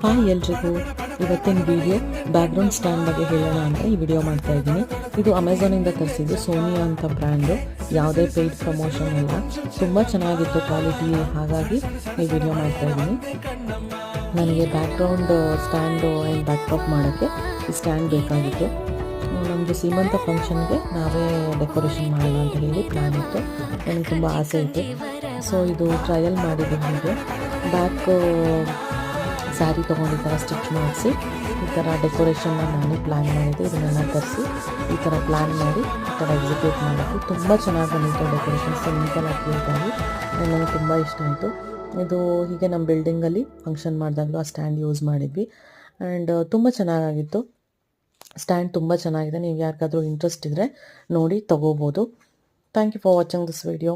Hi ಎಲ್ರಿಗೂ. ಇವತ್ತಿನ video background stand ಬಗ್ಗೆ ಹೇಳೋಣ ಅಂತ ಈ ವಿಡಿಯೋ ಮಾಡ್ತಾ ಇದ್ದೀನಿ. ಇದು ಅಮೆಝಾನಿಂದ ತರಿಸಿದ್ದು, ಸೋನಿಯಾ ಅಂತ ಬ್ರ್ಯಾಂಡು. ಯಾವುದೇ ಪೇಯ್ಡ್ ಪ್ರಮೋಷನ್ ಇಲ್ಲ, ತುಂಬ ಚೆನ್ನಾಗಿತ್ತು ಕ್ವಾಲಿಟಿ, ಹಾಗಾಗಿ ಈ ವಿಡಿಯೋ ಮಾಡ್ತಾ ಇದ್ದೀನಿ. ನನಗೆ ಬ್ಯಾಕ್ಗ್ರೌಂಡ್ ಸ್ಟ್ಯಾಂಡು ಆ್ಯಂಡ್ ಬ್ಯಾಕ್ಡ್ರಾಪ್ ಮಾಡೋಕ್ಕೆ ಈ ಸ್ಟ್ಯಾಂಡ್ ಬೇಕಾಗಿತ್ತು. ನಮ್ಮದು ಸೀಮಂತ ಫಂಕ್ಷನ್ಗೆ ನಾವೇ ಡೆಕೋರೇಷನ್ ಮಾಡೋಣ ಅಂತ ಹೇಳಿ ಪ್ಲ್ಯಾನ್ ಇತ್ತು. ನನಗೆ ತುಂಬ ಆಸೆ ಇತ್ತು. ಸೊ ಇದು ಟ್ರಯಲ್ ಮಾಡಿದ್ದು. ಹೀಗೆ ಬ್ಯಾಕ್ ಸ್ಯಾರಿ ತೊಗೊಂಡು ಈ ಥರ ಸ್ಟಿಚ್ ಮಾಡಿಸಿ ಈ ಥರ ಡೆಕೋರೇಷನ್ನ ನಾನೇ ಪ್ಲ್ಯಾನ್ ಮಾಡಿದ್ದೆ. ಇದನ್ನೆಲ್ಲ ತರಿಸಿ ಈ ಥರ ಪ್ಲ್ಯಾನ್ ಮಾಡಿ ಈ ಥರ ಎಕ್ಸಿಕ್ಯೂಟ್ ಮಾಡೋದು ತುಂಬ ಚೆನ್ನಾಗಿ ಬಂದಿತ್ತು. ಡೆಕೋರೇಷನ್ ಸಿಂಪಲಾಗಿ ಕ್ಯೂಟಾಗಿ ನನಗೆ ತುಂಬ ಇಷ್ಟ ಆಯಿತು. ಇದು ಹೀಗೆ ನಮ್ಮ ಬಿಲ್ಡಿಂಗಲ್ಲಿ ಫಂಕ್ಷನ್ ಮಾಡಿದಾಗಲೂ ಆ ಸ್ಟ್ಯಾಂಡ್ ಯೂಸ್ ಮಾಡಿದ್ವಿ ಆ್ಯಂಡ್ ತುಂಬ ಚೆನ್ನಾಗಿತ್ತು. ಸ್ಟ್ಯಾಂಡ್ ತುಂಬ ಚೆನ್ನಾಗಿದೆ. ನೀವು ಯಾರಿಗಾದರೂ ಇಂಟ್ರೆಸ್ಟ್ ಇದ್ದರೆ ನೋಡಿ ತೊಗೋಬೋದು. Thank you for watching this video.